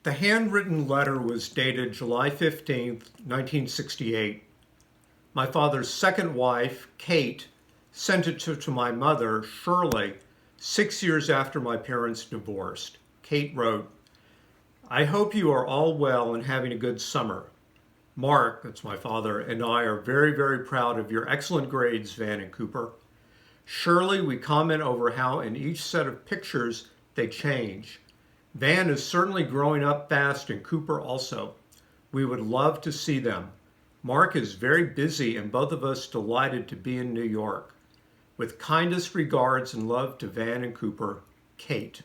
The handwritten letter was dated July 15th, 1968. My father's second wife, Kate, sent it to my mother, Shirley, 6 years after my parents divorced. Kate wrote, "I hope you are all well and having a good summer. Mark," that's my father, "and I are very, very proud of your excellent grades, Van and Cooper. Shirley, we comment over how in each set of pictures they change. Van is certainly growing up fast and Cooper also. We would love to see them. Mark is very busy and both of us delighted to be in New York. With kindest regards and love to Van and Cooper, Kate."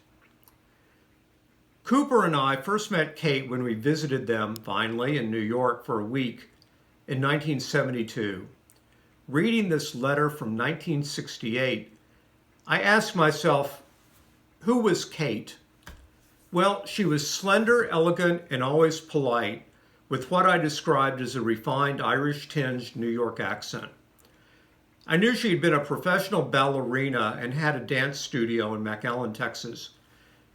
Cooper and I first met Kate when we visited them, finally, in New York for a week in 1972. Reading this letter from 1968, I asked myself, who was Kate? Well, she was slender, elegant, and always polite, with what I described as a refined Irish-tinged New York accent. I knew she had been a professional ballerina and had a dance studio in McAllen, Texas.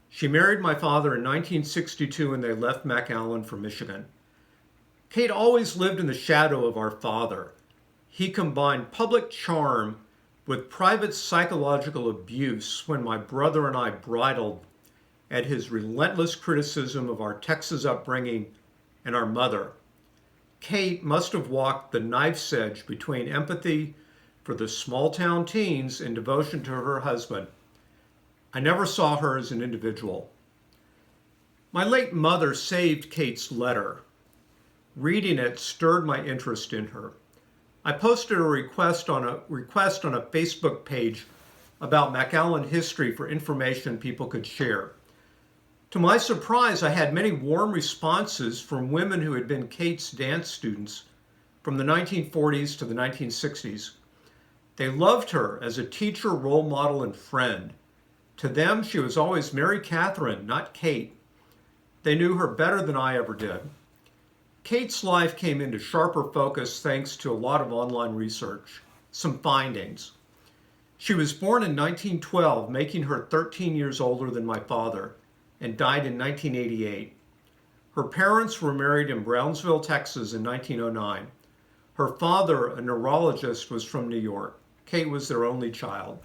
She married my father in 1962 and they left McAllen for Michigan. Kate always lived in the shadow of our father. He combined public charm with private psychological abuse when my brother and I bridled at his relentless criticism of our Texas upbringing and our mother. Kate must have walked the knife's edge between empathy for the small-town teens and devotion to her husband. I never saw her as an individual. My late mother saved Kate's letter. Reading it stirred my interest in her. I posted a request on a Facebook page about McAllen history for information people could share. To my surprise, I had many warm responses from women who had been Kate's dance students from the 1940s to the 1960s. They loved her as a teacher, role model, and friend. To them, she was always Mary Kathryn, not Kate. They knew her better than I ever did. Kate's life came into sharper focus thanks to a lot of online research, some findings. She was born in 1912, making her 13 years older than my father, and died in 1988. Her parents were married in Brownsville, Texas in 1909. Her father, a neurologist, was from New York. Kate was their only child.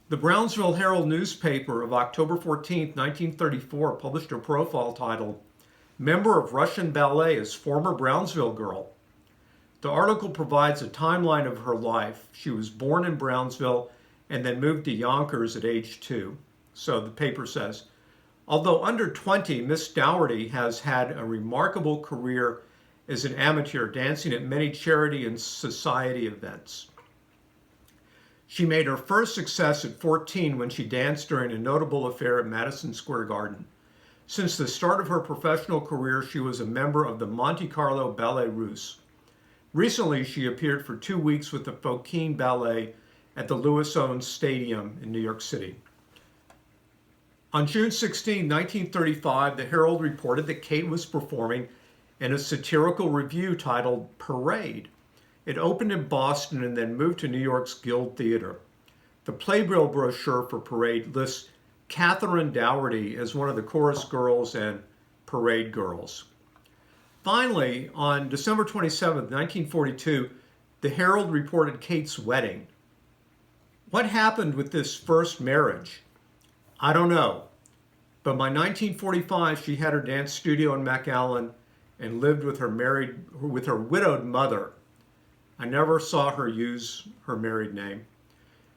The Brownsville Herald newspaper of October 14, 1934 published a profile titled, "Member of Russian Ballet as Former Brownsville Girl." The article provides a timeline of her life. She was born in Brownsville and then moved to Yonkers at age 2. So the paper says, although under 20, Miss Dougherty has had a remarkable career as an amateur, dancing at many charity and society events. She made her first success at 14 when she danced during a notable affair at Madison Square Garden. Since the start of her professional career, she was a member of the Monte Carlo Ballet Russe. Recently, she appeared for 2 weeks with the Fokine Ballet at the Louis-Owen Stadium in New York City. On June 16, 1935, the Herald reported that Kate was performing in a satirical revue titled Parade. It opened in Boston and then moved to New York's Guild Theater. The playbill brochure for Parade lists Kathryn Dougherty as one of the chorus girls and parade girls. Finally, on December 27, 1942, the Herald reported Kate's wedding. What happened with this first marriage? I don't know. But by 1945, she had her dance studio in McAllen and lived with her widowed mother. I never saw her use her married name.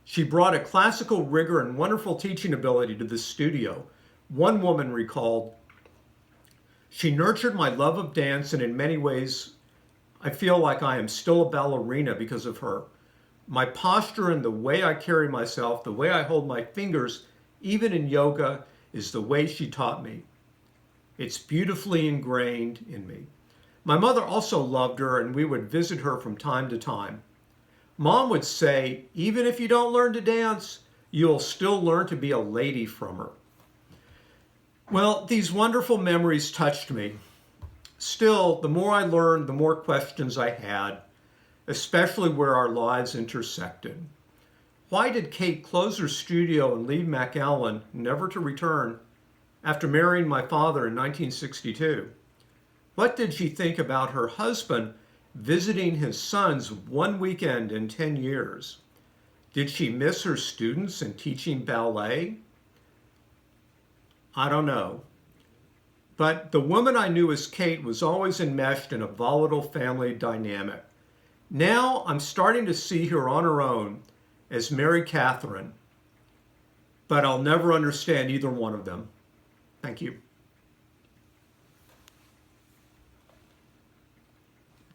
She brought a classical rigor and wonderful teaching ability to the studio. One woman recalled, "She nurtured my love of dance, and in many ways, I feel like I am still a ballerina because of her. My posture and the way I carry myself, the way I hold my fingers, even in yoga, is the way she taught me. It's beautifully ingrained in me." My mother also loved her, and we would visit her from time to time. Mom would say, even if you don't learn to dance, you'll still learn to be a lady from her. Well, these wonderful memories touched me. Still, the more I learned, the more questions I had, especially where our lives intersected. Why did Kate close her studio and leave McAllen, never to return? after marrying my father in 1962? What did she think about her husband visiting his sons one weekend in 10 years? Did she miss her students and teaching ballet? I don't know. But the woman I knew as Kate was always enmeshed in a volatile family dynamic. Now I'm starting to see her on her own as Mary Kathryn, but I'll never understand either one of them. Thank you.